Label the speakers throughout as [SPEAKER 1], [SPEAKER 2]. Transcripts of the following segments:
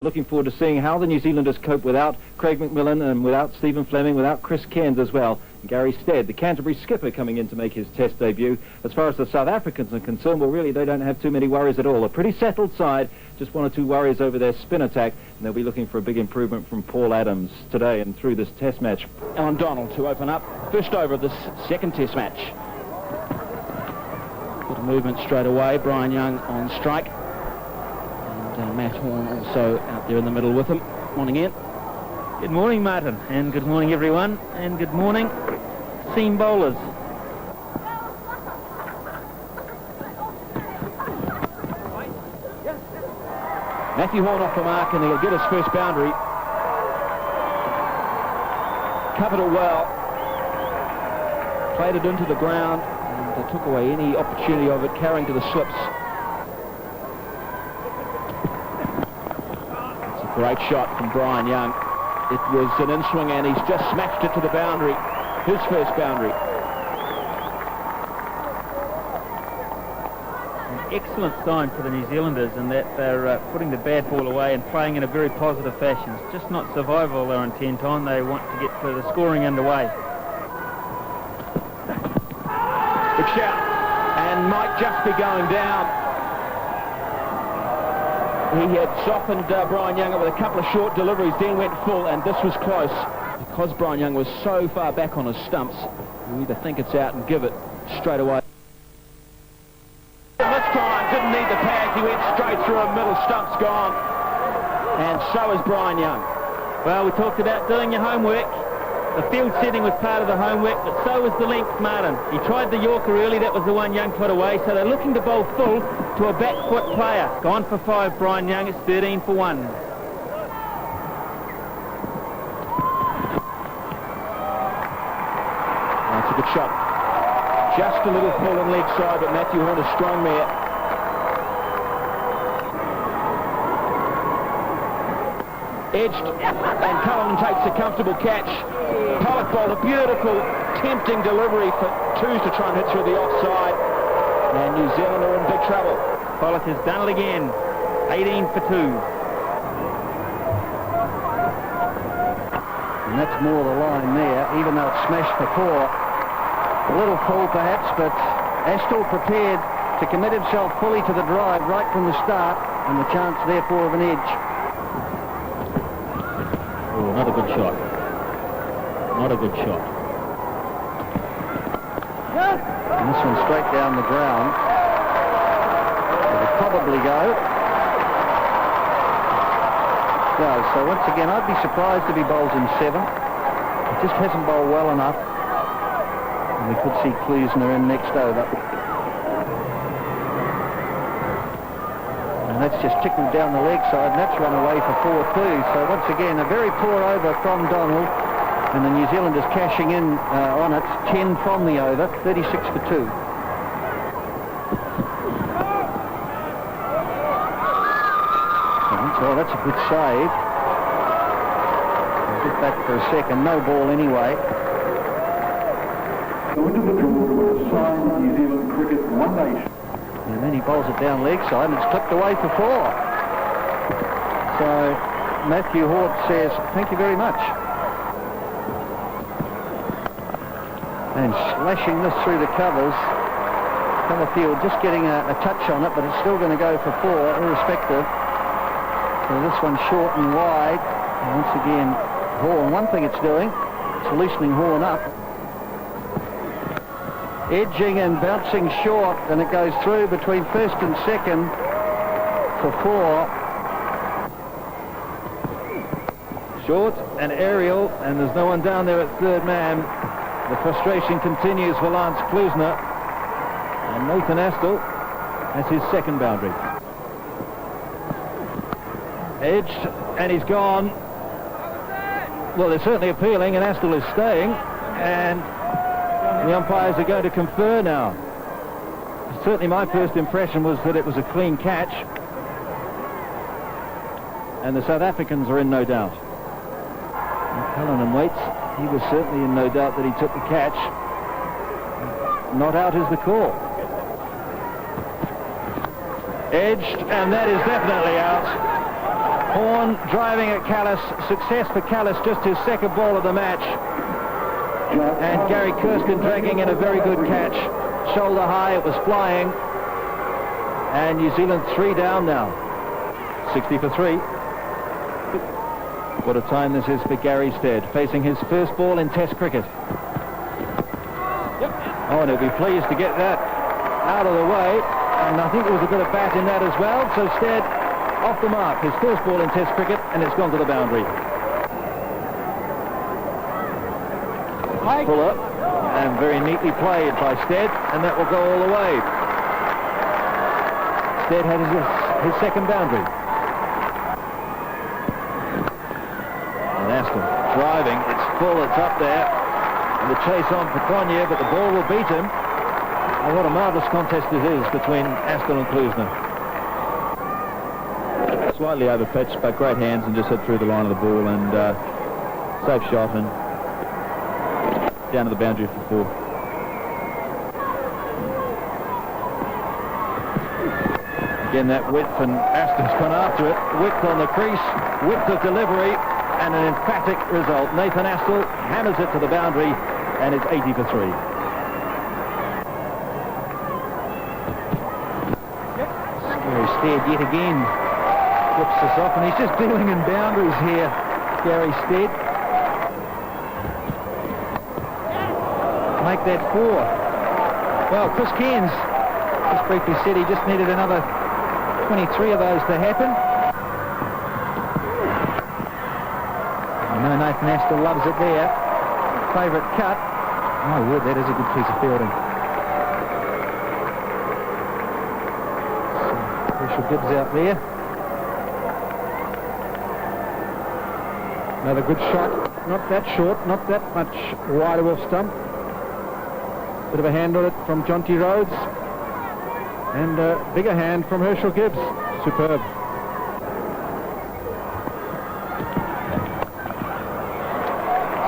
[SPEAKER 1] Looking forward to seeing how the New Zealanders cope without Craig McMillan and without Stephen Fleming, without Chris Cairns as well. And Gary Stead, the Canterbury skipper, coming in to make his test debut. As far as the South Africans are concerned, well, really, they don't have too many worries at all. A pretty settled side, just one or two worries over their spin attack, and they'll be looking for a big improvement from Paul Adams today and through this test match.
[SPEAKER 2] Alan Donald to open up first over of this second test match. Good movement straight away. Brian Young on strike. Matt Horn also out there in the middle with him. Morning, Ian.
[SPEAKER 3] Good morning, Martin, and good morning, everyone, and good morning, seam bowlers.
[SPEAKER 2] Matthew Horn off the mark, and he'll get his first boundary. Covered it well. Played it into the ground, and they took away any opportunity of it carrying to the slips. Great shot from Brian Young. It was an in-swing and he's just smashed it to the boundary. His first boundary.
[SPEAKER 3] An excellent sign for the New Zealanders in that they're putting the bad ball away and playing in a very positive fashion. It's just not survival they're intent on. They want to get the scoring underway.
[SPEAKER 2] Big shout. And might just be going down. He had softened Brian Young up with a couple of short deliveries, then went full, and this was close. Because Brian Young was so far back on his stumps, you either think it's out and give it straight away. And this time, didn't need the pads, he went straight through a middle, stump's gone. And so is Brian Young.
[SPEAKER 3] Well, we talked about doing your homework. The field setting was part of the homework, but so was the length, Martin. He tried the Yorker early, that was the one Young put away, so they're looking to bowl full to a back foot player. Gone for 5, Brian Young, it's 13 for 1.
[SPEAKER 2] That's a good shot. Just a little pull on leg side, but Matthew Horn is strong there. Edged, and Cullinan takes a comfortable catch. Pollock bowled a beautiful, tempting delivery for twos to try and hit through the offside. And New Zealand are in big trouble.
[SPEAKER 3] Pollock has done it again. 18 for 2.
[SPEAKER 4] And that's more the line there, even though it's smashed for 4. A little pull perhaps, but Astle prepared to commit himself fully to the drive right from the start, and the chance therefore of an edge.
[SPEAKER 2] Oh, not a good shot. Not a good shot.
[SPEAKER 4] And this one straight down the ground. It'll probably go. Does. So once again, I'd be surprised if he bowls in 7. He just hasn't bowled well enough. And we could see Kleesner in next over. And that's just tickled down the leg side, and that's run away for 4-2. So once again, a very poor over from Donald. And the New Zealanders cashing in on it, 10 from the over, 36 for 2. So that's a good save. I'll get back for a second. No ball anyway.
[SPEAKER 5] The individual will assign New Zealand cricket one nation.
[SPEAKER 4] And then he bowls it down leg side, and it's clipped away for 4. So Matthew Hort says, thank you very much. And slashing this through the covers. Comerfield just getting a touch on it, but it's still going to go for 4, irrespective. So this one's short and wide. And once again, Horn, one thing it's doing, it's loosening Horn up. Edging and bouncing short, and it goes through between first and second for 4.
[SPEAKER 1] Short and aerial, and there's no one down there at third man. The frustration continues for Lance Kleesner, and Nathan Astle has his second boundary. Edged, and he's gone. Well, they're certainly appealing, and Astle is staying, and the umpires are going to confer now. Certainly my first impression was that it was a clean catch, and the South Africans are in no doubt. Cullinan waits. He was certainly in no doubt that he took the catch. Not out is the call. Edged, and that is definitely out. Horn driving at Callis. Success for Callis, just his second ball of the match. And Gary Kirsten dragging in a very good catch. Shoulder high, it was flying. And New Zealand 3 down now. 60 for 3. What a time this is for Gary Stead, facing his first ball in Test cricket. Oh, and he'll be pleased to get that out of the way. And I think there was a bit of bat in that as well. So Stead off the mark. His first ball in Test cricket, and it's gone to the boundary. Fuller, and very neatly played by Stead, and that will go all the way. Stead had his second boundary. And Aston driving, it's full, it's up there. And the chase on for Cronje, but the ball will beat him. And what a marvellous contest it is between Aston and Klusner.
[SPEAKER 2] Slightly over-pitched, but great hands and just hit through the line of the ball, and safe shot and down to the boundary for 4.
[SPEAKER 1] Again, that width, and Aston's gone after it. Width on the crease, width of delivery, and an emphatic result. Nathan Astle hammers it to the boundary, and it's 80 for 3. Gary Stead yet again flips this off, and he's just dealing in boundaries here, Gary Stead. Make that 4. Well, Chris Cairns just briefly said he just needed another 23 of those to happen. I know Nathan Astle loves it there. Favourite cut. My word, that is a good piece of fielding. Herschel Gibbs out there. Another good shot. Not that short, not that much wider off stump. Bit of a hand on it from Jonty Rhodes. And a bigger hand from Herschel Gibbs. Superb.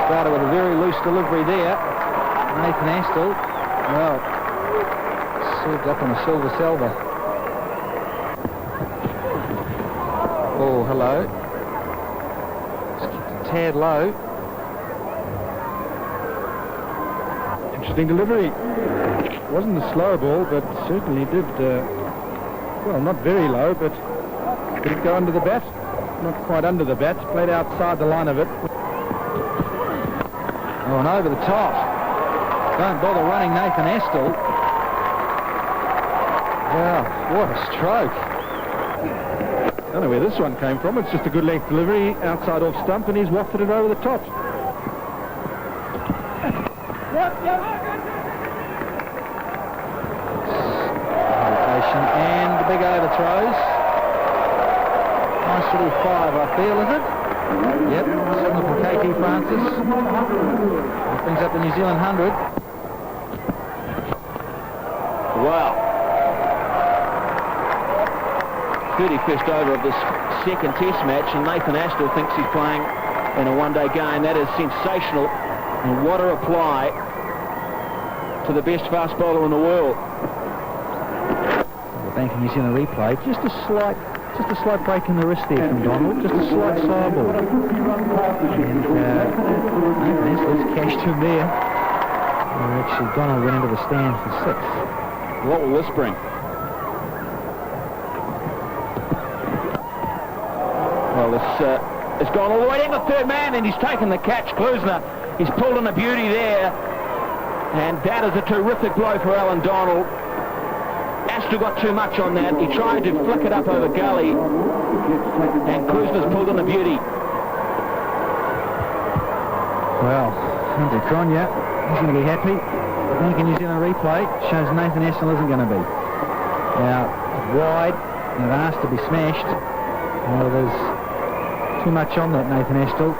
[SPEAKER 1] Started with a very loose delivery there. Nathan Astle, well, served up on a silver salver. Oh, hello. Just kicked a tad low. Interesting delivery. It wasn't a slow ball, but certainly did, well, not very low, but did it go under the bat? Not quite under the bat, played outside the line of it. Oh, and over the top. Don't bother running Nathan Astle. Wow, what a stroke. I don't know where this one came from. It's just a good length delivery outside off stump, and he's wafted it over the top. And the big overthrows. Nice little 5, I feel, is it? Yep, signal from KT Francis. That brings up the New Zealand 100. Wow. 31st over of this second test match, and Nathan Astle thinks he's playing in a one-day game. That is sensational, and what a reply to the best fast bowler in the world. Banking New Zealand replay. Just a slight break in the wrist there from Donald. Just a slight sideball. And Astle's cashed him there. Actually, Donald went into the stand for 6. What will this bring? Well, it's gone all the way down the third man, and he's taken the catch. Klusner, he's pulled in a beauty there, and that is a terrific blow for Alan Donald. Astle got too much on that. He tried to flick it up over gully, and Klusner's pulled in a beauty. Well, Andrew Cronje, he's going to be happy. I think a New Zealand replay shows Nathan Astle isn't going to be. Now, wide, and they've asked to be smashed. Well, there's too much on that Nathan Astle.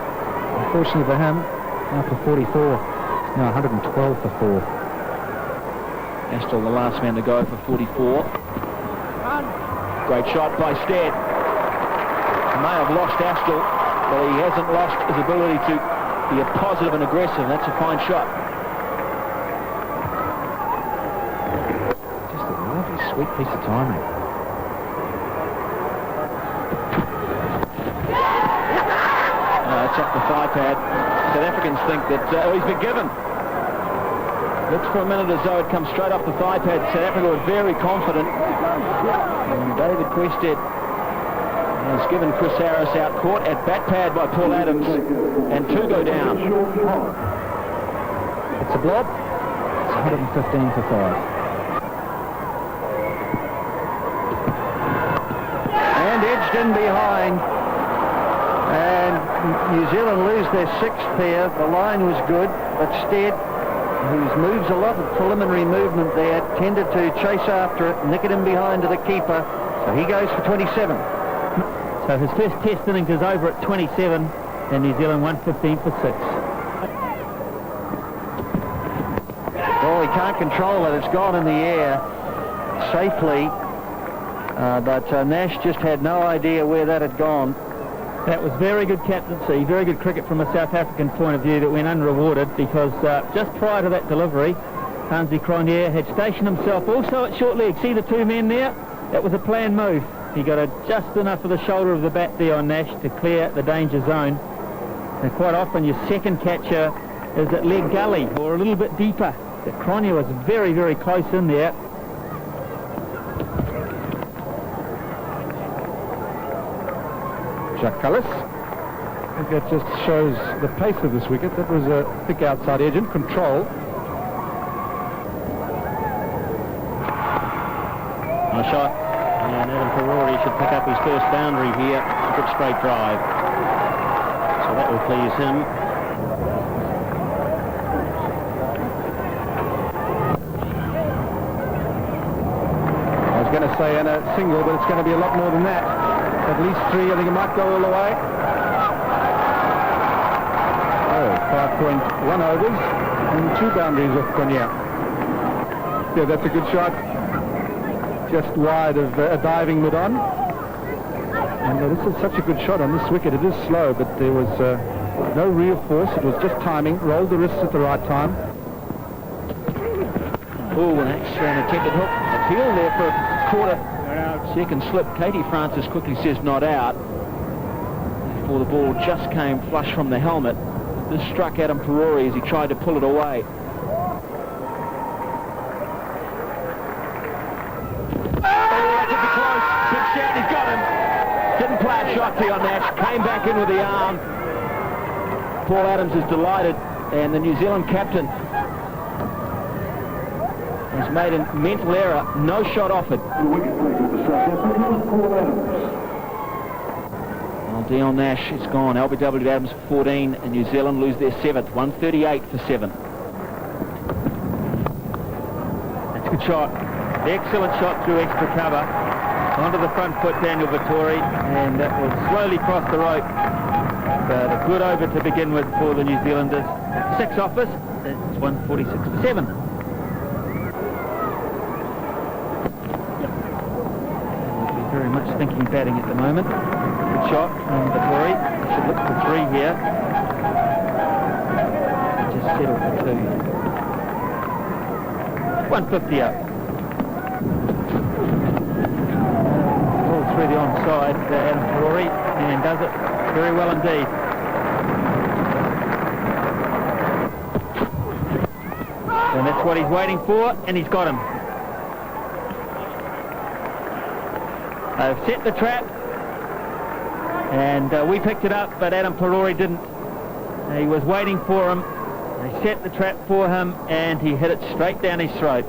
[SPEAKER 1] Unfortunately for him, now for 44. Now 112 for 4. Astle, the last man to go for 44. Great shot by Stead. He may have lost Astle, but he hasn't lost his ability to be a positive and aggressive. That's a fine shot. Just a lovely, sweet piece of timing.
[SPEAKER 2] off the thigh pad. South Africans think that he's been given. Looks for a minute as though it comes straight off the thigh pad. South Africa were very confident. And David Quested has given Chris Harris out caught at bat pad by Paul Adams, and 2 go down.
[SPEAKER 4] It's a blob. It's 115 for 5. And edged in behind. And New Zealand lose their 6th pair. The line was good, but Stead, who moves a lot of preliminary movement there, tended to chase after it, nick it in behind to the keeper. So he goes for 27.
[SPEAKER 3] So his first test innings is over at 27, and New Zealand 115 for 6.
[SPEAKER 4] Oh, he can't control it. It's gone in the air safely. But Nash just had no idea where that had gone.
[SPEAKER 3] That was very good captaincy, very good cricket from a South African point of view that went unrewarded, because just prior to that delivery, Hansie Cronje had stationed himself also at short leg. See the 2 men there? That was a planned move. He got just enough of the shoulder of the bat there on Nash to clear the danger zone. And quite often your second catcher is at leg gully or a little bit deeper. But Cronje was very, very close in there.
[SPEAKER 1] Jacques Kallis. I think that just shows the pace of this wicket. That was a thick outside edge and control.
[SPEAKER 3] A shot. And Adam Karori should pick up his first boundary here. A good straight drive. So that will please him.
[SPEAKER 1] I was going to say in a single, but it's going to be a lot more than that. At least 3. I think it might go all the way. Oh, 5.1 overs and 2 boundaries off Cronje. Yeah, that's a good shot. Just wide of a diving mid-on. And this is such a good shot on this wicket. It is slow, but there was no real force. It was just timing. Rolled the wrists at the right time.
[SPEAKER 2] Oh, and that's an attempted hook. Appeal there for a quarter. Second slip. Katie Francis quickly says not out. Before the ball just came flush from the helmet. This struck Adam Karori as he tried to pull it away. He's got him. Didn't play a shot beyond Nash. Came back in with the arm. Paul Adams is delighted, and the New Zealand captain has made a mental error. No shot offered.
[SPEAKER 5] The wicket taker for South Africa was Paul Adams.
[SPEAKER 2] Well, Dion Nash is gone. LBW Adams for 14, and New Zealand lose their 7th. 138 for 7.
[SPEAKER 3] That's a good shot. Excellent shot through extra cover. Onto the front foot, Daniel Vettori, and that will slowly cross the rope. But a good over to begin with for the New Zealanders. 6 offers. It's 146 for 7. Very much thinking batting at the moment. Good shot from Vettori. Should look for 3 here. Just settle for 2. 150 up. All through the onside, Adam Karori, and does it very well indeed. And that's what he's waiting for, and he's got him. They've set the trap, and we picked it up, but Adam Karori didn't. He was waiting for him. They set the trap for him, and he hit it straight down his throat.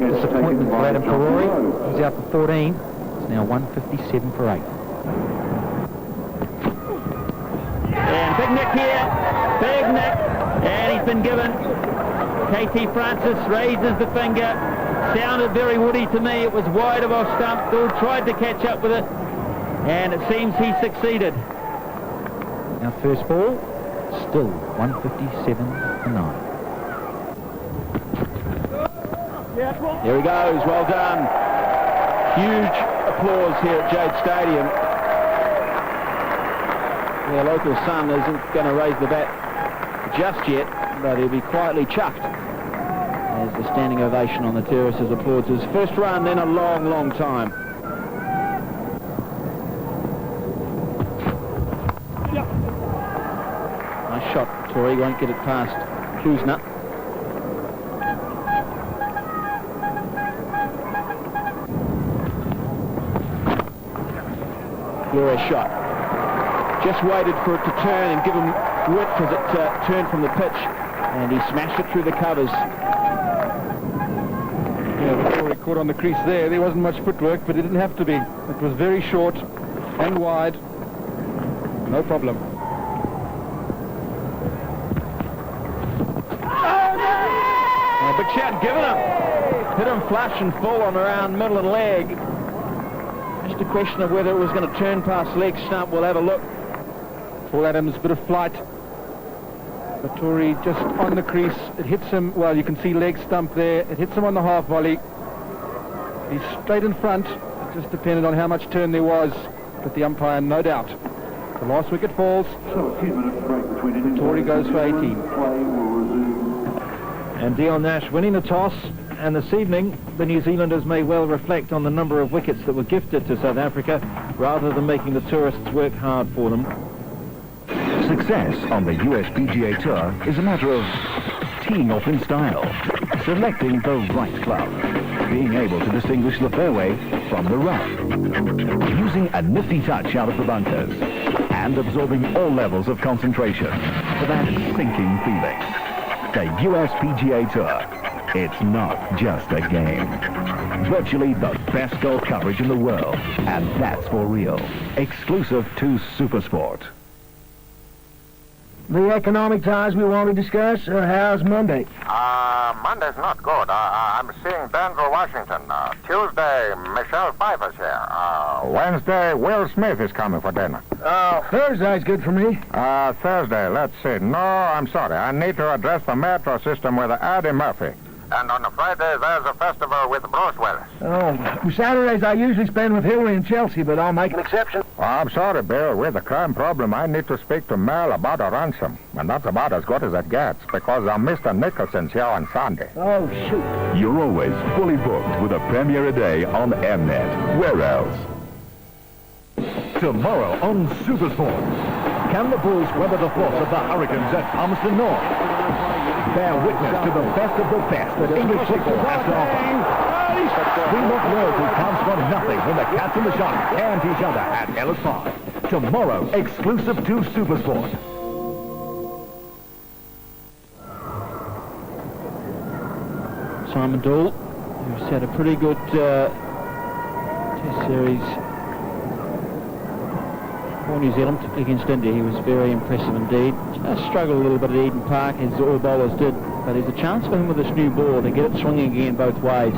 [SPEAKER 1] Disappointment for Adam Karori. He's out for 14. It's now 157 for 8.
[SPEAKER 3] And big nick here. Big nick. And he's been given. KT Francis raises the finger. Sounded very woody to me. It was wide of off stump. Bill tried to catch up with it, and it seems he succeeded.
[SPEAKER 1] Now first ball, still 157 for 9.
[SPEAKER 2] There he goes. Well done. Huge applause here at Jade Stadium. Their local son isn't going to raise the bat just yet, but he'll be quietly chuffed as the standing ovation on the terraces applauds his first run in a long, long time. shot. Tory won't get it past Kuzna. Glorious shot. Just waited for it to turn and give him width as it turned from the pitch, and he smashed it through the covers.
[SPEAKER 6] Yeah, before he caught on the crease there wasn't much footwork, but it didn't have to be. It was very short and wide. No problem.
[SPEAKER 2] Big shot given him. Hit him flush and full on around middle and leg. Just a question of whether it was going to turn past leg stump. We'll have a look.
[SPEAKER 6] Paul Adams, bit of flight. Vettori just on the crease. It hits him, well, you can see leg stump there. It hits him on the half volley. He's straight in front. It just depended on how much turn there was. But the umpire, no doubt. The last wicket falls.
[SPEAKER 5] So a few minutes break between innings.
[SPEAKER 6] Vettori goes for 18.
[SPEAKER 5] Play will resume.
[SPEAKER 1] And Dion Nash winning the toss. And this evening, the New Zealanders may well reflect on the number of wickets that were gifted to South Africa, rather than making the tourists work hard for them.
[SPEAKER 7] Success on the USPGA Tour is a matter of teeing off in style, selecting the right club, being able to distinguish the fairway from the rough, using a nifty touch out of the bunkers, and absorbing all levels of concentration for that sinking feeling. The USPGA Tour. It's not just a game. Virtually the best golf coverage in the world, and that's for real. Exclusive to SuperSport.
[SPEAKER 8] The economic ties we want to discuss, how's Monday?
[SPEAKER 9] Monday's not good. I'm seeing Denver, Washington. Tuesday, Michelle Pfeiffer's here. Wednesday, Will Smith is coming for dinner.
[SPEAKER 8] Thursday's good for me.
[SPEAKER 9] Thursday, let's see. No, I'm sorry. I need to address the metro system with Eddie Murphy. And on a Friday, there's a festival with Bruce Willis.
[SPEAKER 8] Saturdays I usually spend with Hillary and Chelsea, but I'll make an exception.
[SPEAKER 9] I'm sorry, Bill. With the crime problem, I need to speak to Mel about a ransom. And that's about as good as it gets, because Mr. Nicholson's here on Sunday.
[SPEAKER 8] Oh, shoot.
[SPEAKER 7] You're always fully booked with a premiere a day on Mnet. Where else? Tomorrow on SuperSport. Can the Bulls weather the force of the Hurricanes at Palmerston North? Bear witness to the best of the best that English football has to offer. Fremont Royalty comes from nothing when the Cats and the Sharks hand each other at Ellis Park. Tomorrow, exclusive to SuperSport.
[SPEAKER 2] Simon Doull, who's had a pretty good Test series for New Zealand, particularly against India. He was very impressive indeed. Just struggled a little bit at Eden Park, as all bowlers did, but there's a chance for him with this new ball to get it swinging again both ways.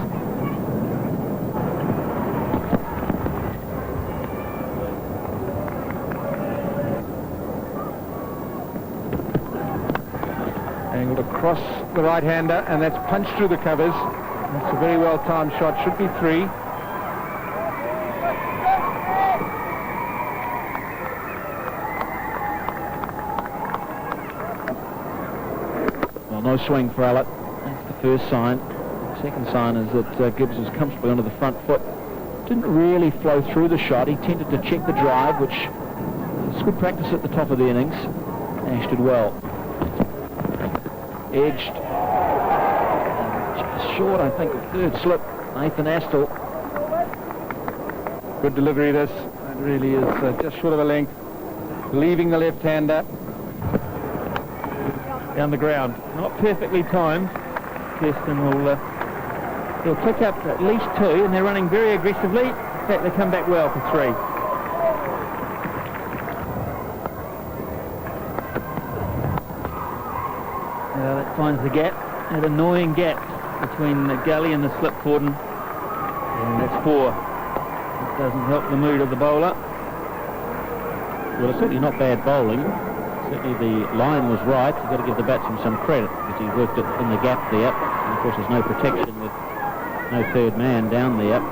[SPEAKER 6] Angled across the right-hander, and that's punched through the covers. That's a very well-timed shot. Should be 3.
[SPEAKER 2] Well, no swing for Allott. That's the first sign. The second sign is that Gibbs was comfortably onto the front foot. Didn't really flow through the shot. He tended to check the drive, which is good practice at the top of the innings. Nash did well. Edged. Just short, I think, of third slip. Nathan Astle.
[SPEAKER 6] Good delivery, this. It really is just short of a length. Leaving the left-hander.
[SPEAKER 2] Down the ground. Not perfectly timed. Kirsten will he'll pick up at least 2, and they're running very aggressively. In fact, they come back well for 3. That finds the gap, that annoying gap between the gully and the slip cordon, and that's 4. It doesn't help the mood of the bowler. Well, it's certainly not bad bowling. Certainly the line was right. You've got to give the batsman some credit because he worked it in the gap there. And of course, there's no protection with no third man down there.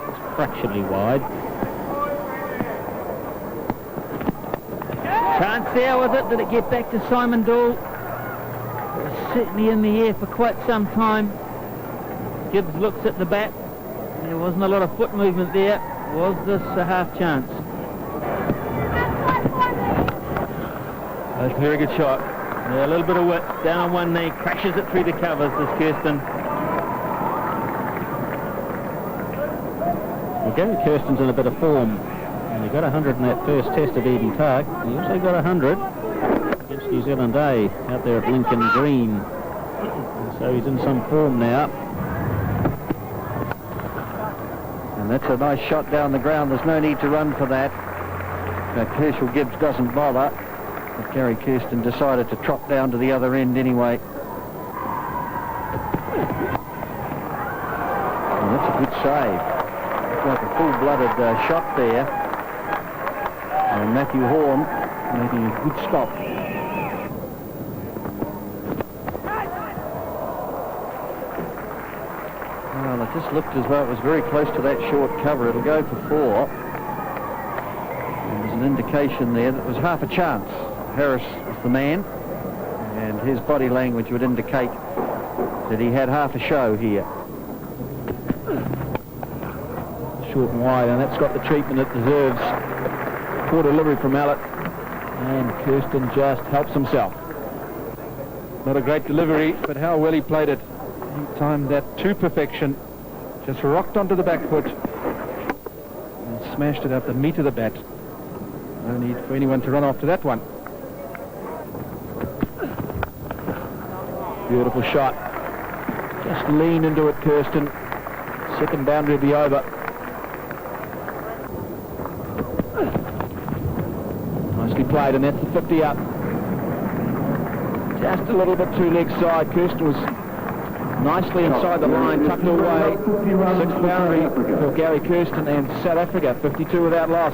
[SPEAKER 2] It's fractionally wide. Chance there, was it? Did it get back to Simon Doull? It was certainly in the air for quite some time. Gibbs looks at the bat. There wasn't a lot of foot movement there. Was this a half chance?
[SPEAKER 3] That's a very good shot. Yeah, a little bit of width, down on one knee, crashes it through the covers, this Kirsten. Well, Gary Kirsten's in a bit of form. And he got 100 in that first test at Eden Park. He also got 100 against New Zealand A out there at Lincoln Green. And so he's in some form now.
[SPEAKER 4] And that's a nice shot down the ground. There's no need to run for that. Herschel Gibbs doesn't bother. But Gary Kirsten decided to trot down to the other end anyway. And that's a good save. It's like a full-blooded shot there. And Matthew Horn making a good stop. Well, it just looked as though it was very close to that short cover. It'll go for 4. And there's an indication there that it was half a chance. Harris was the man, and his body language would indicate that he had half a show here.
[SPEAKER 2] Short and wide, and that's got the treatment it deserves. Poor delivery from Allett, and Kirsten just helps himself.
[SPEAKER 6] Not a great delivery, but how well he played it. He timed that to perfection. Just rocked onto the back foot and smashed it up the meat of the bat. No need for anyone to run after that one.
[SPEAKER 2] Beautiful shot. Just lean into it, Kirsten. Second boundary will be over. Nicely played, and that's the 50 up. Just a little bit too leg side. Kirsten was nicely inside the line, tucked away. 6th boundary for Gary Kirsten and South Africa, 52 without loss.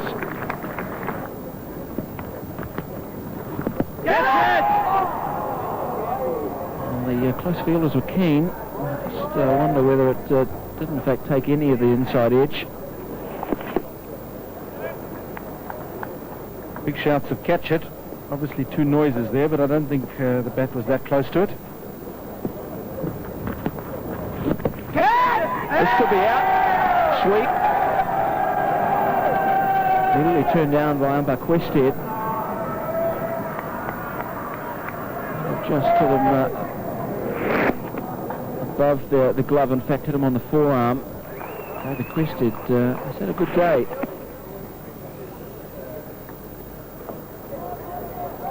[SPEAKER 2] The close fielders were keen. I just wonder whether it did in fact take any of the inside edge.
[SPEAKER 6] Big shouts of catch it. Obviously 2 noises there, but I don't think the bat was that close to it.
[SPEAKER 2] This could be out. Sweep. Immediately turned down by umpire Questhead. Just hit him above the glove, in fact hit him on the forearm. David Questhead has had a good day.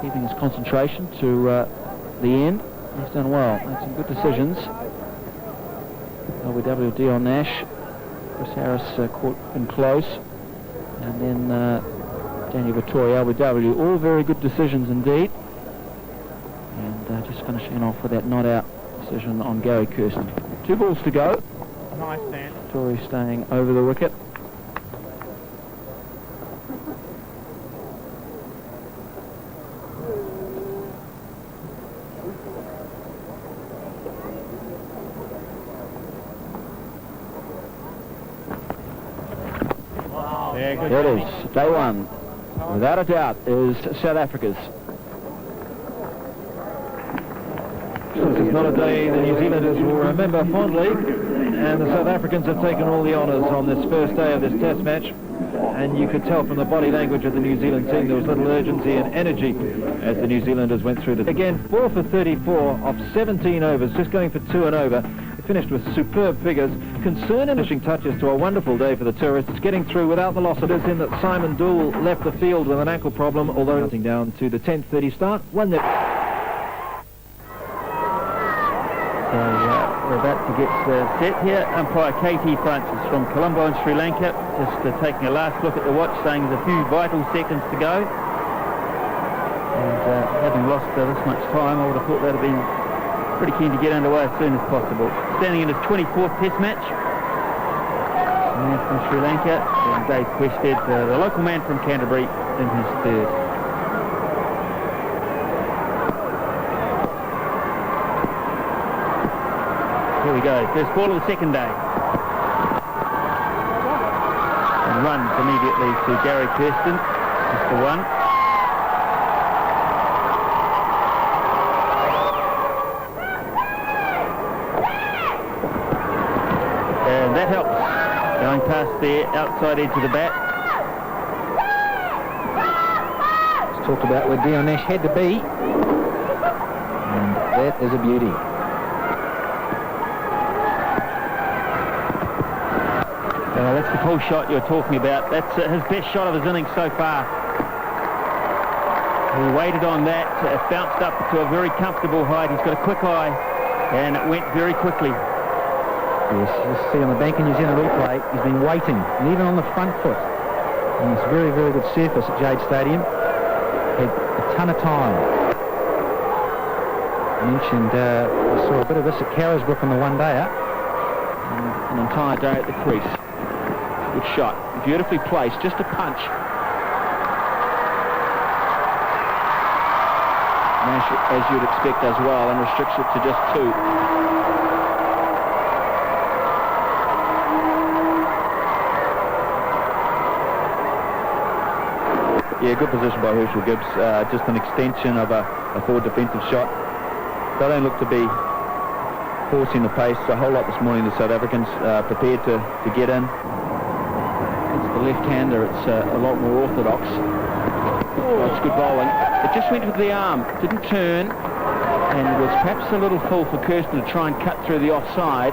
[SPEAKER 2] Keeping his concentration to the end. He's done well. Made some good decisions. LBW Dion Nash. Chris Harris caught in close. And then Daniel Vittori, LBW. All very good decisions indeed. And just finishing off with that not out decision on Gary Kirsten. 2 balls to go.
[SPEAKER 3] Nice, man.
[SPEAKER 2] Vittori staying over the wicket. It is day 1, without a doubt, is South Africa's.
[SPEAKER 1] This is not a day the New Zealanders will remember fondly, and the South Africans have taken all the honours on this first day of this test match, and you could tell from the body language of the New Zealand team there was little urgency and energy as the New Zealanders went through the... Again, 4 for 34 off 17 overs, just going for 2 and over. He finished with superb figures. Concern and finishing touches to a wonderful day for the tourists, getting through without the loss of it in that Simon Dool left the field with an ankle problem, although counting down to the 10:30 start, 1-0.
[SPEAKER 3] So we're about to get set here. Umpire KT Francis from Colombo in Sri Lanka, just taking a last look at the watch, saying there's a few vital seconds to go. And having lost this much time, I would have thought that would have been pretty keen to get underway as soon as possible. Standing in his 24th test match. Man from Sri Lanka, and Dave Questhead, the local man from Canterbury, in his 3rd. Here we go, first ball of the second day. And runs immediately to Gary Kirsten, just the 1. And that helps, going past the outside edge of the bat.
[SPEAKER 2] Talked about where Dion Nash had to be. And that is a beauty.
[SPEAKER 3] That's the pull shot you're talking about. That's his best shot of his innings so far. He waited on that. It bounced up to a very comfortable height. He's got a quick eye, and it went very quickly.
[SPEAKER 2] Yes, you see on the Bank of New Zealand replay, he's been waiting, and even on the front foot. And it's a very, very good surface at Jade Stadium. Had a ton of time. I mentioned I saw a bit of this at Carisbrook on the one-dayer.
[SPEAKER 3] An entire day at the crease. Good shot. Beautifully placed. Just a punch. Nash, as you'd expect, as well, and restricts it to just 2.
[SPEAKER 2] Yeah, good position by Herschel Gibbs. Just an extension of a forward defensive shot. They don't look to be forcing the pace a whole lot this morning, the South Africans, prepared to get in.
[SPEAKER 3] It's the left-hander. It's a lot more orthodox. Oh, it's good bowling. It just went with the arm. Didn't turn. And it was perhaps a little full for Kirsten to try and cut through the offside.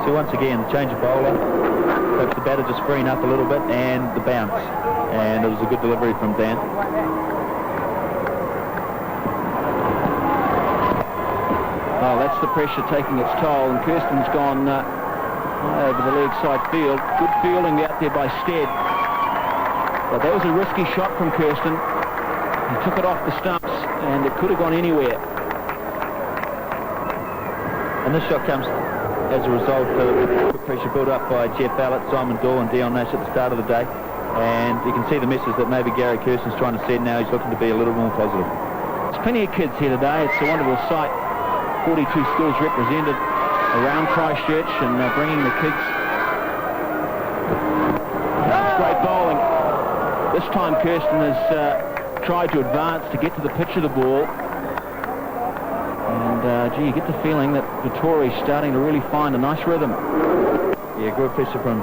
[SPEAKER 2] So once again, the change of bowler. Perhaps the batter just freeing up a little bit, and the bounce. And it was a good delivery from Dan.
[SPEAKER 3] Oh, that's the pressure taking its toll, and Kirsten's gone high over the leg side field. Good fielding out there by Stead. But that was a risky shot from Kirsten. He took it off the stumps, and it could have gone anywhere.
[SPEAKER 2] And this shot comes as a result of the pressure built up by Jeff Ballett, Simon Daw and Dion Nash at the start of the day. And you can see the message that maybe Gary Kirsten's trying to send now. He's looking to be a little more positive.
[SPEAKER 3] There's plenty of kids here today. It's a wonderful sight. 42 schools represented around Christchurch and bringing the kids. That's great bowling. This time Kirsten has tried to advance to get to the pitch of the ball. And, gee, you get the feeling that Vettori's starting to really find a nice rhythm.
[SPEAKER 2] Yeah, good pressure from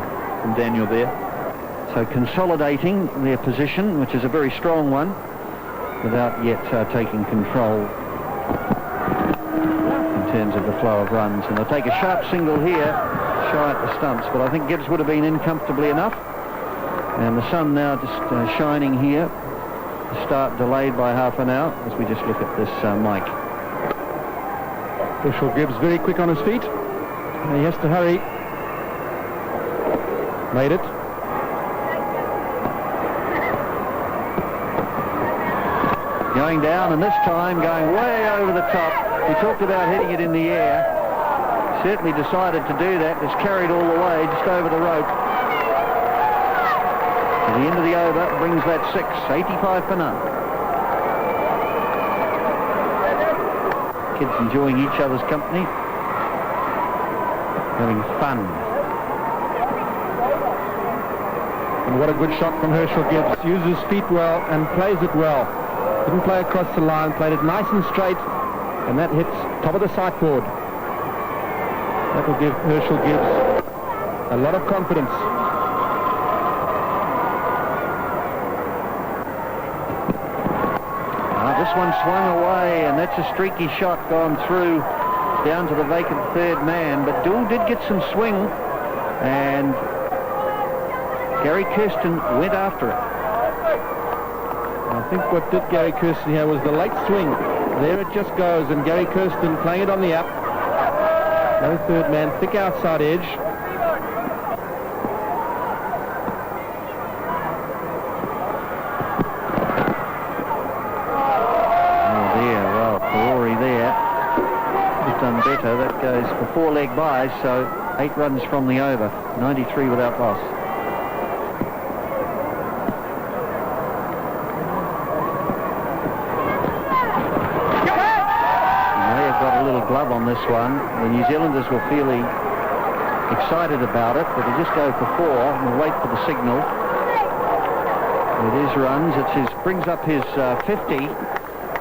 [SPEAKER 2] Daniel there.
[SPEAKER 4] So consolidating their position, which is a very strong one, without yet taking control in terms of the flow of runs. And they'll take a sharp single here, shy at the stumps, but I think Gibbs would have been in comfortably enough. And the sun now just shining here. The start delayed by half an hour as we just look at this mic.
[SPEAKER 6] Herschel Gibbs very quick on his feet. He has to hurry. Made it.
[SPEAKER 4] Going down, and this time going way over the top. He talked about hitting it in the air. Certainly decided to do that. It's carried all the way, just over the rope. To the end of the over, brings that 6, 85 for none. Kids enjoying each other's company. Having fun.
[SPEAKER 6] And what a good shot from Herschel Gibbs. Uses his feet well and plays it well. Didn't play across the line, played it nice and straight, and that hits top of the sideboard. That will give Herschel Gibbs a lot of confidence.
[SPEAKER 4] This one swung away, and that's a streaky shot gone through down to the vacant third man. But Doull did get some swing, and Gary Kirsten went after it.
[SPEAKER 6] I think what did Gary Kirsten here was the late swing. There it just goes, and Gary Kirsten playing it on the up. No third man, thick outside edge.
[SPEAKER 4] Better. That goes for 4 leg byes, so 8 runs from the over, 93 without loss. They have got a little glove on this one. The New Zealanders were feeling excited about it, but they just go for 4 and we'll wait for the signal. It is runs. It's his, brings up his 50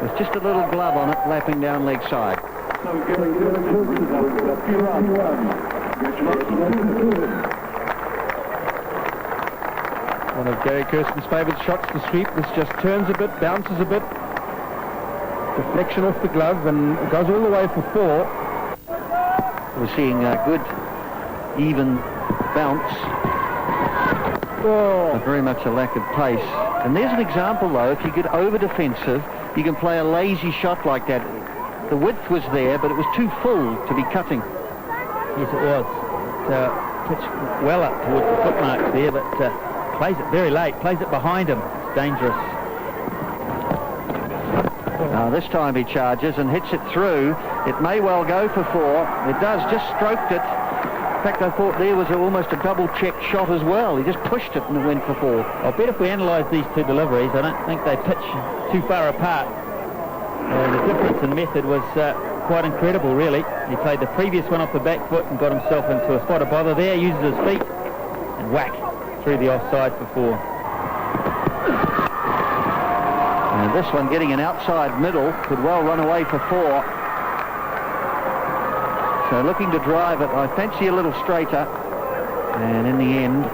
[SPEAKER 4] with just a little glove on it, lapping down leg side.
[SPEAKER 5] So Gary Kirsten has got 2 runs.
[SPEAKER 6] One of Gary Kirsten's favourite shots to sweep. This just turns a bit, bounces a bit. Deflection off the glove and goes all the way for 4.
[SPEAKER 4] We're seeing a good, even bounce. But very much a lack of pace. And there's an example, though, if you get over-defensive, you can play a lazy shot like that. The width was there, but it was too full to be cutting.
[SPEAKER 3] Yes, it was. Pitched well up towards the footmarks there, but plays it very late, plays it behind him. It's dangerous.
[SPEAKER 4] Now this time he charges and hits it through. It may well go for 4. It does, just stroked it. In fact, I thought there was almost a double-check shot as well. He just pushed it and it went for 4.
[SPEAKER 3] I bet if we analyse these two deliveries, I don't think they pitch too far apart. The difference in method was quite incredible, really. He played the previous one off the back foot and got himself into a spot of bother there, uses his feet, and whack, through the offside for 4.
[SPEAKER 4] And this one getting an outside middle, could well run away for 4. So looking to drive it, I fancy a little straighter, and in the end,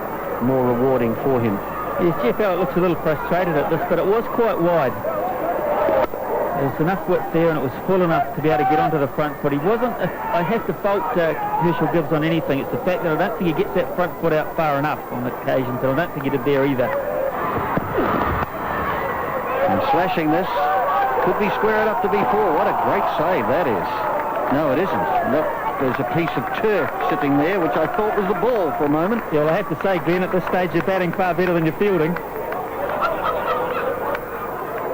[SPEAKER 4] more rewarding for him.
[SPEAKER 3] Yes, Jeff Allett looks a little frustrated at this, but it was quite wide. There was enough width there and it was full enough to be able to get onto the front foot. He wasn't, I have to fault Herschel Gibbs on anything. It's the fact that I don't think he gets that front foot out far enough on occasions, and I don't think he did there either.
[SPEAKER 4] And slashing this, could be square enough to be 4. What a great save that is. No, it isn't. Look, there's a piece of turf sitting there, which I thought was the ball for a moment.
[SPEAKER 3] Yeah, well, I have to say, Glenn, at this stage you're batting far better than you're fielding.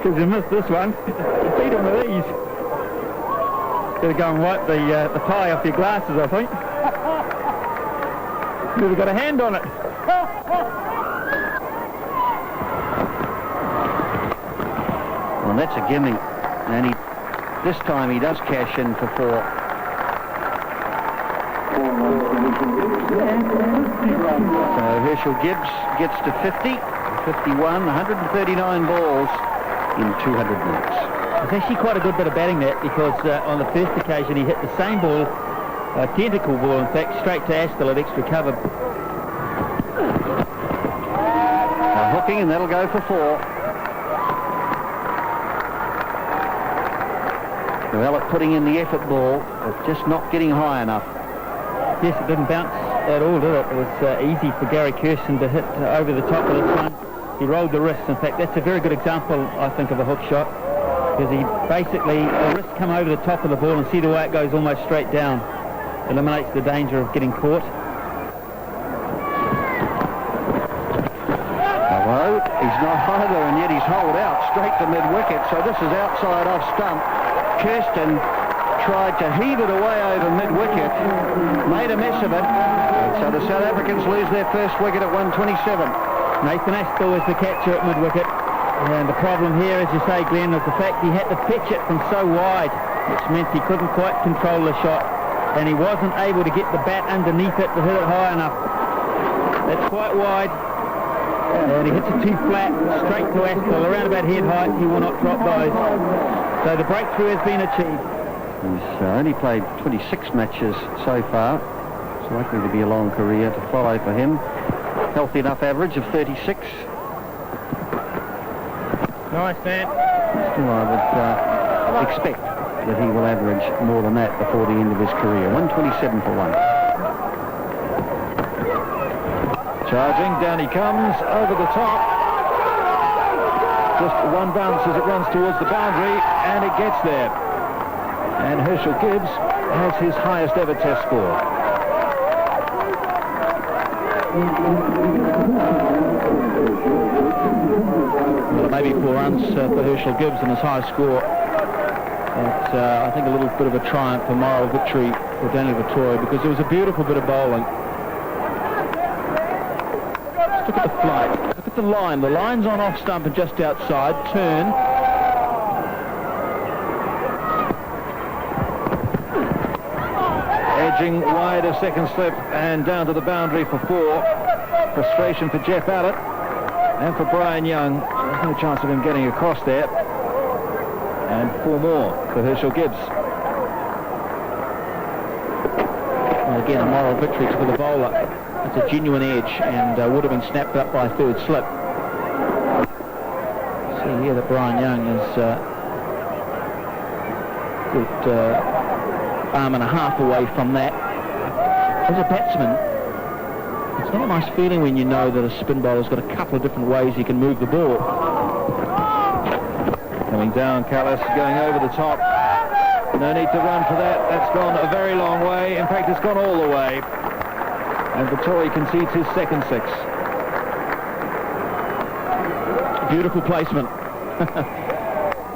[SPEAKER 3] Because you missed this one. You beat him with ease. Gotta go and wipe the pie off your glasses, I think. You've got a hand on it.
[SPEAKER 4] Well, that's a gimme. And this time he does cash in for 4. So Herschel Gibbs gets to 50, 51, 139 balls in 200 minutes.
[SPEAKER 3] It's actually quite a good bit of batting that, because on the first occasion he hit the same ball, identical ball in fact, straight to Astle at extra cover.
[SPEAKER 4] Now hooking, and that'll go for 4. Allett putting in the effort ball, but just not getting high enough.
[SPEAKER 3] Yes, it didn't bounce at all, did it? It was easy for Gary Kirsten to hit over the top of this one. He rolled the wrists. In fact, that's a very good example, I think, of a hook shot, because he basically, the wrists come over the top of the ball and see the way it goes almost straight down. Eliminates the danger of getting caught.
[SPEAKER 4] Hello, he's not either, and yet he's holed out straight to mid-wicket, so this is outside off stump. Kirsten tried to heave it away over mid-wicket, made a mess of it, so the South Africans lose their first wicket at 127.
[SPEAKER 3] Nathan Astle is the catcher at mid-wicket, and the problem here, as you say, Glenn, is the fact he had to pitch it from so wide, which meant he couldn't quite control the shot, and he wasn't able to get the bat underneath it to hit it high enough. That's quite wide, and he hits it too flat, straight to Astle, around about head height. He will not drop those. So the breakthrough has been achieved.
[SPEAKER 4] He's only played 26 matches so far. It's likely to be a long career to follow for him. Healthy enough average of 36.
[SPEAKER 3] Nice, man.
[SPEAKER 4] Still, I would expect that he will average more than that before the end of his career. 127 for 1.
[SPEAKER 1] Charging, down he comes, over the top. Just one bounce as it runs towards the boundary, and it gets there. And Herschel Gibbs has his highest ever test score.
[SPEAKER 2] Well, maybe 4 runs for Herschel Gibbs and his highest score. But I think a little bit of a triumph, a moral victory for Daniel Vettori, because it was a beautiful bit of bowling. Just look at the flight. Look at the line. The line's on off stump and just outside. Turn.
[SPEAKER 1] Edging wide a second slip and down to the boundary for 4. Frustration for Jeff Allett and for Brian Young. There's no chance of him getting across there. And 4 more for Herschel Gibbs.
[SPEAKER 2] Well, again, a moral victory for the bowler. It's a genuine edge and would have been snapped up by third slip. See here that Brian Young is good arm and a half away from that. As a batsman, it's not a nice feeling when you know that a spin bowler's got a couple of different ways he can move the ball.
[SPEAKER 1] Coming down, Callis going over the top. No need to run for that. That's gone a very long way. In fact, it's gone all the way. And Vettori concedes his second six.
[SPEAKER 2] Beautiful placement.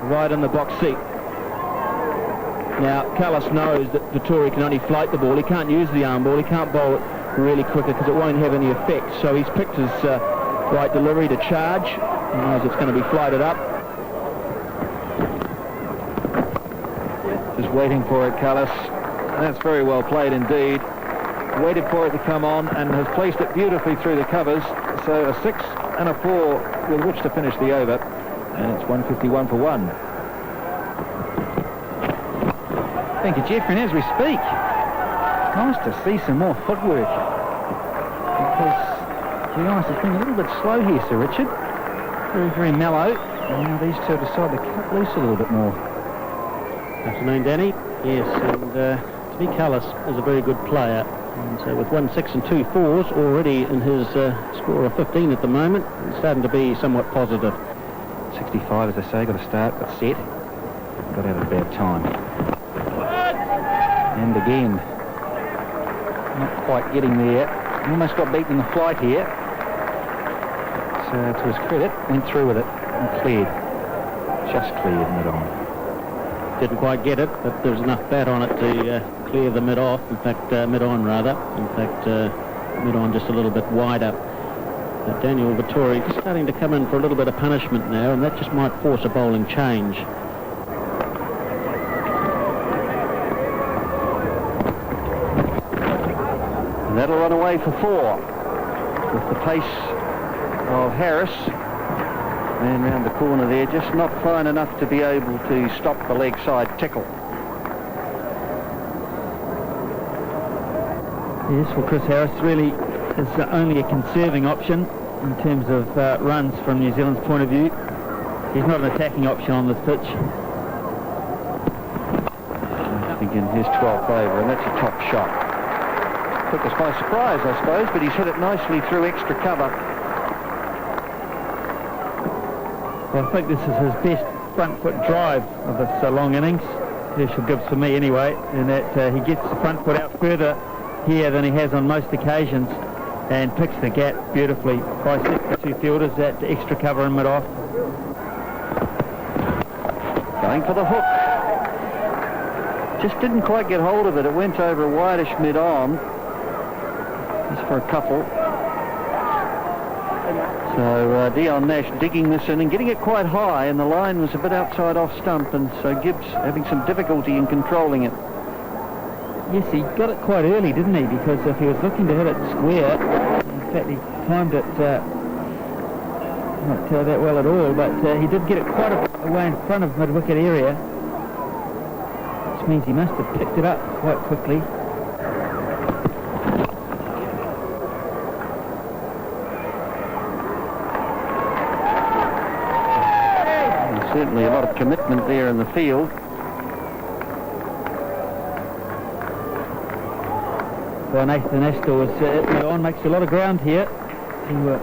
[SPEAKER 2] Right in the box seat. Now, Callis knows that Vettori can only flight the ball. He can't use the arm ball. He can't bowl it really quicker because it won't have any effect. So he's picked his right delivery to charge. He knows it's going to be flighted up.
[SPEAKER 1] Just waiting for it, Callis. That's very well played indeed. Waited for it to come on and has placed it beautifully through the covers. So a 6 and a 4 with which to finish the over. And it's 151 for 1.
[SPEAKER 4] Thank you, Jeffrey. And as we speak, nice to see some more footwork. Because, to be honest, it's been a little bit slow here, Sir Richard. Very, very mellow. And now these two have decided to cut loose a little bit more.
[SPEAKER 3] Afternoon, Danny. Yes, and to be Callis is a very good player. And so with 1 6 and 2 4s already in his score of 15 at the moment, it's starting to be somewhat positive.
[SPEAKER 4] 65, as I say, got to start, got set. Got out at a bad time. And again, not quite getting there. Almost got beaten in the flight here. So to his credit, went through with it and cleared. Just cleared mid-on.
[SPEAKER 3] Didn't quite get it, but there was enough bat on it to clear the mid-off. In fact, mid-on rather. In fact, mid-on just a little bit wider. Daniel Vettori starting to come in for a little bit of punishment now, and that just might force a bowling change.
[SPEAKER 4] And that'll run away for 4 with the pace of Harris. And round the corner there, just not fine enough to be able to stop the leg side tickle.
[SPEAKER 3] Yes, well, Chris Harris really is only a conserving option in terms of runs from New Zealand's point of view. He's not an attacking option on this pitch.
[SPEAKER 4] I think in his 12th over, and that's a top shot. Took us by surprise, I suppose, but he's hit it nicely through extra cover.
[SPEAKER 3] Well, I think this is his best front foot drive of this long innings. Herschel Gibbs for me anyway, in that he gets the front foot out further here than he has on most occasions and picks the gap beautifully. Bisects the two fielders, that extra cover in mid-off.
[SPEAKER 4] Going for the hook. Just didn't quite get hold of it. It went over a wideish mid-on. Just for a couple. So Dion Nash digging this in and getting it quite high, and the line was a bit outside off stump, and so Gibbs having some difficulty in controlling it.
[SPEAKER 3] Yes, he got it quite early, didn't he? Because if he was looking to hit it square, in fact he timed it not that well at all, but he did get it quite a way in front of mid-wicket area, which means he must have picked it up quite quickly.
[SPEAKER 4] Certainly a lot of commitment there in the field.
[SPEAKER 3] Well, Nathan Astor was on, makes a lot of ground here to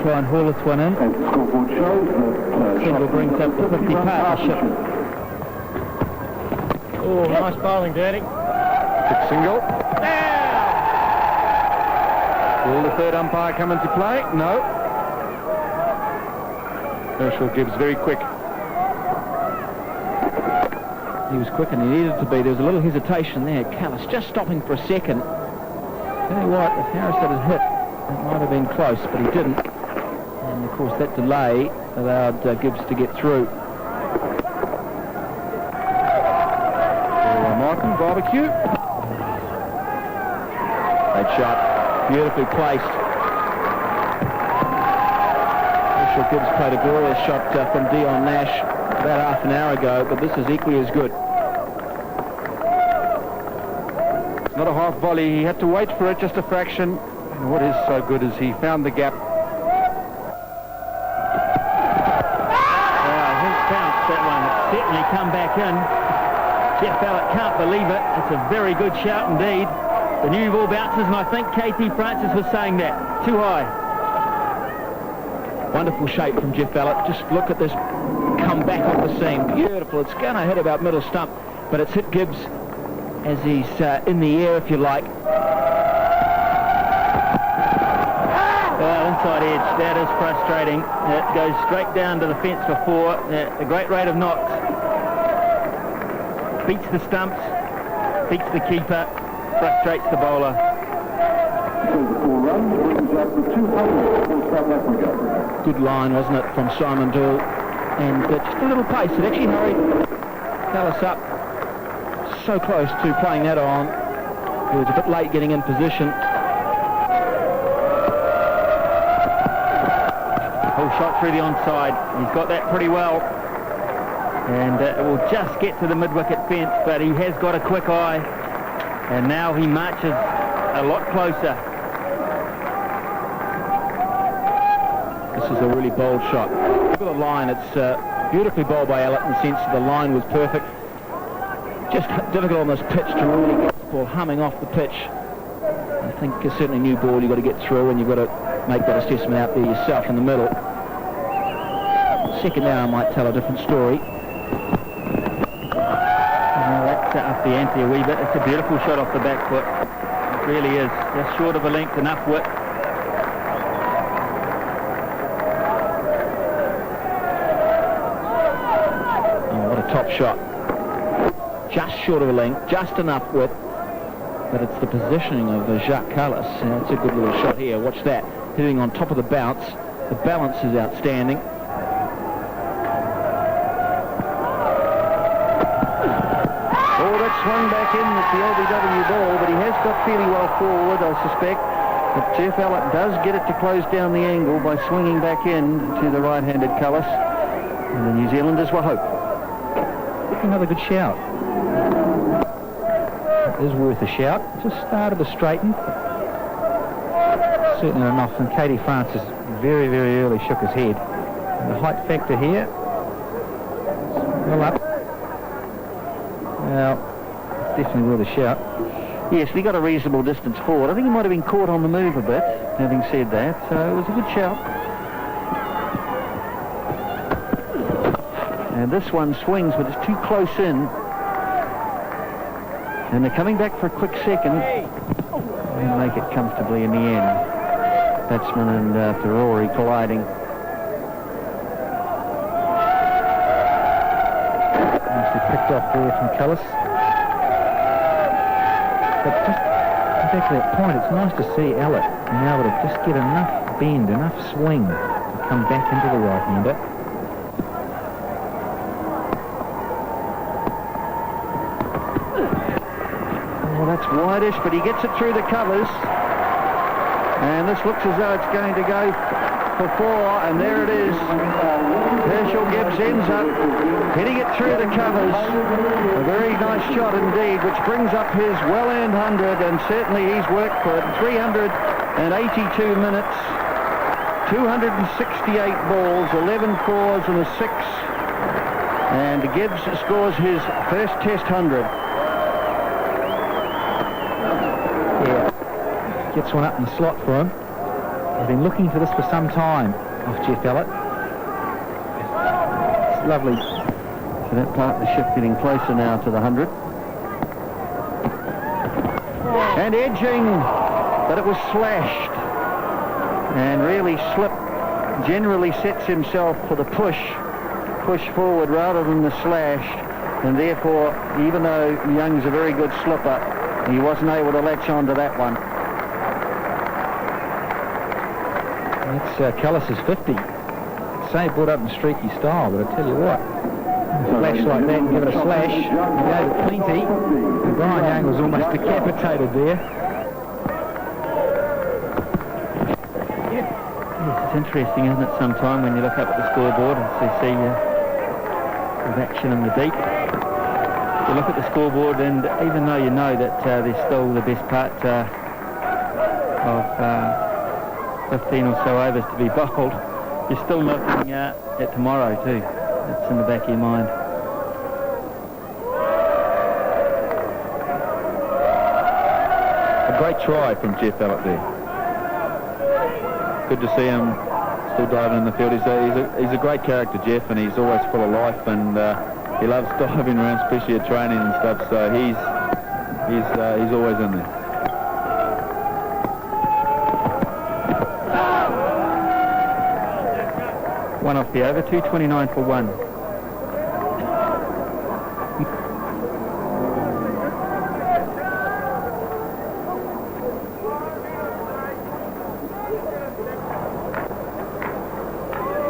[SPEAKER 3] try and haul this one in. Single brings up the 50 partnership. Oh, nice bowling, Daddy.
[SPEAKER 6] Big single. Will the third umpire come into play? No. Herschel Gibbs very quick.
[SPEAKER 3] He was quick and he needed to be. There was a little hesitation there. Callis just stopping for a second. Tell you what, if Harris had hit, it might have been close, but he didn't. And of course that delay allowed Gibbs to get through.
[SPEAKER 6] Martin, barbecue.
[SPEAKER 2] Great shot. Beautifully placed. Herschel Gibbs played a glorious shot from Dion Nash about half an hour ago, but this is equally as good.
[SPEAKER 6] Not a half volley. He had to wait for it just a fraction. And what is so good is he found the gap.
[SPEAKER 3] Jeff Ballett can't believe it. It's a very good shout indeed. The new ball bounces, and I think KT Francis was saying that. Too high.
[SPEAKER 2] Wonderful shape from Jeff Ballett. Just look at this come back off the seam. Beautiful. It's going to hit about middle stump, but it's hit Gibbs as he's in the air, if you like.
[SPEAKER 3] Inside edge. That is frustrating. It goes straight down to the fence for 4. A great rate of knocks. Beats the stumps. Beats the keeper. Frustrates the bowler.
[SPEAKER 2] Good line, wasn't it, from Simon Doull? And just a little pace. It actually hurried Callis up so close to playing that on. He was a bit late getting in position.
[SPEAKER 3] Full shot through the onside. He's got that pretty well. And it will just get to the mid-wicket fence, but he has got a quick eye. And now he marches a lot closer.
[SPEAKER 2] This is a really bold shot. Look at the line. It's beautifully bowled by Allett in the sense that the line was perfect. Just difficult on this pitch to really get the ball humming off the pitch. I think certainly new ball you've got to get through, and you've got to make that assessment out there yourself in the middle. Second hour might tell a different story.
[SPEAKER 3] That's up the ante a wee bit. It's a beautiful shot off the back foot. It really is. Just short of a length, enough width.
[SPEAKER 2] Oh, what a top shot. Just short of a length, just enough width. But it's the positioning of Jacques Kallis. That's a good little shot here. Watch that. Hitting on top of the bounce. The balance is outstanding.
[SPEAKER 4] Swung back in with the LBW ball, but he has got fairly well forward, I suspect. But Jeff Allett does get it to close down the angle by swinging back in to the right-handed Kallis. And the New Zealanders were hope.
[SPEAKER 6] Another good shout. It is worth a shout. Just started to straighten. Certainly enough. And KT Francis very, very early shook his head. And the height factor here. Well up. Well, definitely worth a shout.
[SPEAKER 4] Yes, he got a reasonable distance forward. I think he might have been caught on the move a bit, having said that. So it was a good shout. And this one swings, but it's too close in. And they're coming back for a quick second. And make it comfortably in the end. Batsman and Ferrari colliding.
[SPEAKER 6] Nicely picked off there from Kallis. But just back to that point, it's nice to see Allett being able to just get enough bend, enough swing to come back into the right-hander.
[SPEAKER 4] Well, that's wideish, but he gets it through the covers. And this looks as though it's going to go for 4, and there it is. Herschel Gibbs ends up hitting it through the covers. A very nice shot indeed, which brings up his well-earned 100, and certainly he's worked for it. 382 minutes, 268 balls, 11 fours and a 6. And Gibbs scores his first Test 100.
[SPEAKER 6] Yeah, gets one up in the slot for him. I've been looking for this for some time off Jeff Allett. It's lovely.
[SPEAKER 4] So that partnership getting closer now to the 100. And edging, but it was slashed. And really Slip generally sets himself for the push forward rather than the slash. And therefore, even though Young's a very good slipper, he wasn't able to latch on to that one.
[SPEAKER 6] That's Kallis's 50. Say brought up in streaky style, but I tell you what, a flash like that and give it a slash, he gave it plenty. And Brian Young was almost decapitated there.
[SPEAKER 3] Yes, it's interesting, isn't it, sometime when you look up at the scoreboard and see the action in the deep. You look at the scoreboard, and even though you know that there's still the best part of 15 or so overs to be bowled, you're still looking at tomorrow too. It's in the back of your mind.
[SPEAKER 2] A great try from Jeff Ellett there. Good to see him still diving in the field. He's a great character, Jeff, and he's always full of life, and he loves diving around, especially at training and stuff. So he's always in there.
[SPEAKER 3] One off the over, 2:29 for one.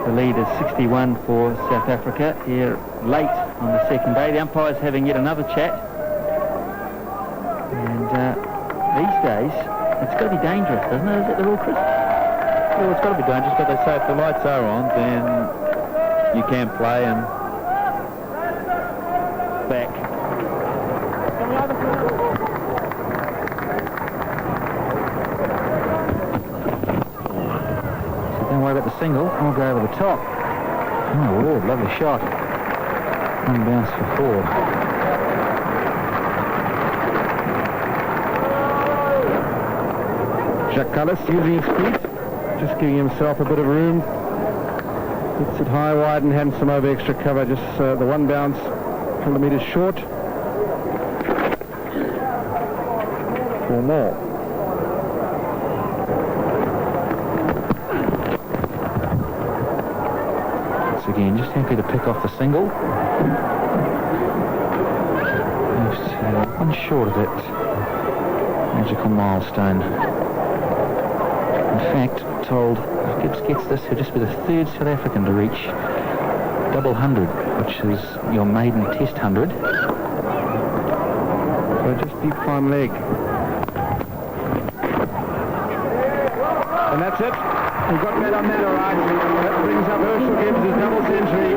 [SPEAKER 3] The lead is 61 for South Africa here late on the second day. The umpire's having yet another chat. And these days, it's got to be dangerous, doesn't it? Is it the rule, Chris?
[SPEAKER 2] Well, it's got to be dangerous, but they say if the lights are on, then you can play and
[SPEAKER 3] Back. So don't worry about the single. I'll go over the top. Oh, Lord, lovely shot. One bounce for four.
[SPEAKER 6] Jacques Kallis using his feet, just giving himself a bit of room. Hits it high, wide, and hands some over extra cover. Just the one bounce, couple of meters short. Four more.
[SPEAKER 3] Once again, just happy to pick off the single. Moves to one short of that magical milestone. In fact, told if Gibbs gets this, he'll just be the third South African to reach double 100, which is your maiden test 100.
[SPEAKER 6] So just deep prime leg. And that's it. He got that on that, all right. That brings up Herschel Gibbs' double century.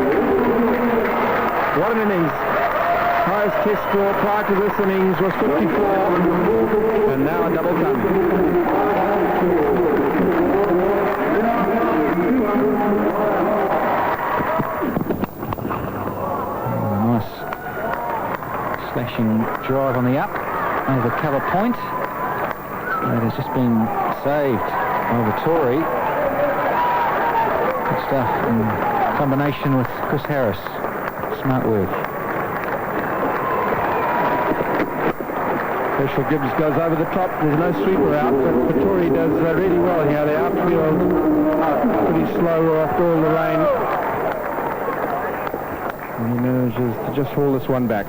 [SPEAKER 6] What an innings. Highest test score prior to this innings was 54. And now a double coming.
[SPEAKER 3] Nice slashing drive on the up over cover point. That has just been saved over Tory. Good stuff in combination with Chris Harris. Smart work.
[SPEAKER 6] Herschel Gibbs goes over the top. There's no sweeper out, but Vittori does really well here. The outfield pretty slow after all the rain. And he manages to just haul this one back.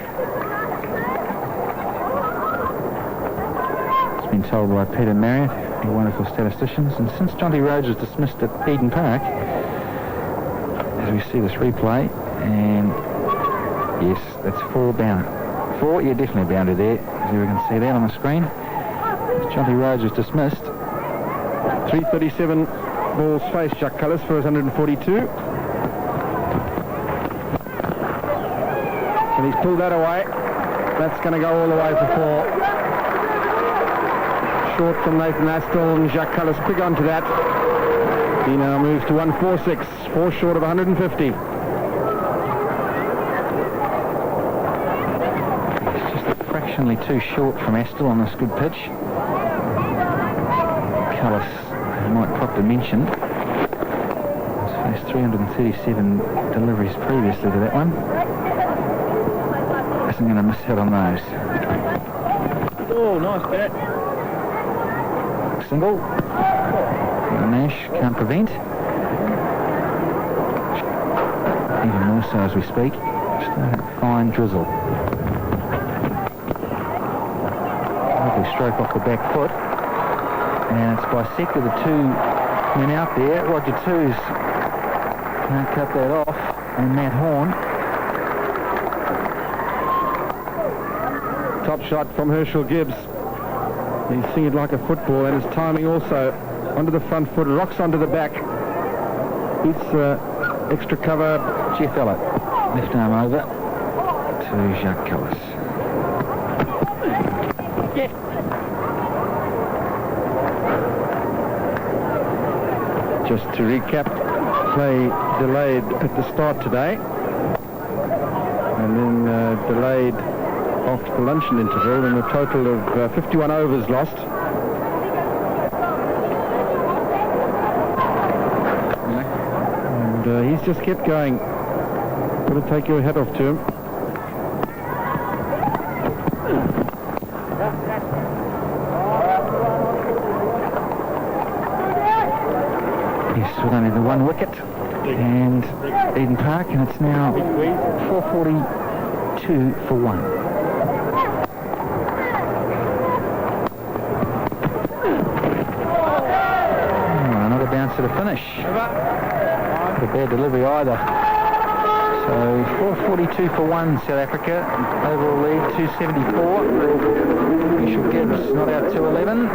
[SPEAKER 3] It's been told by Peter Marriott, the wonderful statisticians, and since Jonty Rhodes was dismissed at Eden Park, as we see this replay, and yes, that's four bound. Four, yeah, definitely bounded there, as we can see that on the screen. Jonty Rhodes was dismissed.
[SPEAKER 6] 337 balls face, Jacques Kallis for his 142. And he's pulled that away. That's going to go all the way for four. Short from Nathan Astle, and Jacques Kallis quick onto that. He now moves to 146, four short of 150.
[SPEAKER 3] Fractionally too short from Astle on this good pitch. Kallis, I might properly mention, has faced 337 deliveries previously to that one. Isn't going to miss out on those.
[SPEAKER 2] oh, nice bat.
[SPEAKER 3] Single. Nash can't prevent. Even more so as we speak. Just a fine drizzle. Stroke off the back foot, and it's bisected the two men out there. Roger Twos can't cut that off, and Matt Horn.
[SPEAKER 6] Top shot from Herschel Gibbs. He's seeing it like a football, and his timing also onto the front foot, rocks onto the back. It's extra cover.
[SPEAKER 3] Jeff Ellett, left arm over to Jacques Kallis.
[SPEAKER 6] Just to recap, play delayed at the start today, and then delayed after the luncheon interval, and a total of 51 overs lost. he's just kept going. Got to take your hat off to him.
[SPEAKER 4] He's with only the one wicket, and Eden Park, and it's now 4:42 for 1. Another bounce to the finish. Not a bad delivery either. So 4:42 for 1, South Africa. Overall lead 274. Mitchell Gibbs not out 211.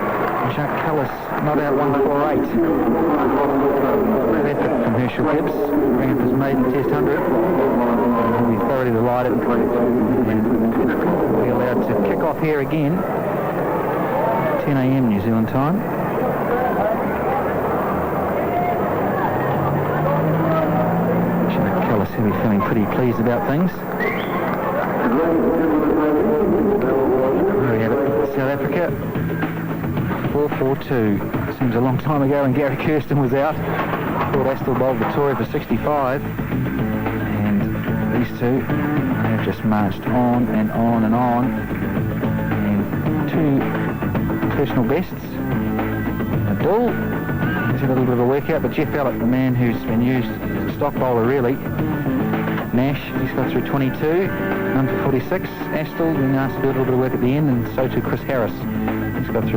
[SPEAKER 4] Chuck Cullis not out 148. Great effort from Herschel Gibbs, bring up his maiden Test 100. We'll be thoroughly delighted, and we'll be allowed to kick off here again. 10 a.m. New Zealand time. Chuck Cullis will be feeling pretty pleased about things. There we have it, South Africa. 4-4-2. Seems a long time ago when Gary Kirsten was out. Thought Astle bowled Victoria for 65. And these two have just marched on and on and on. And 2 personal bests. Abdul has had a little bit of a workout, but Jeff Ballett, the man who's been used as a stock bowler really. Nash, he's got through 22. None for 46. Astle being asked to do a little bit of work at the end, and so too Chris Harris. He's got through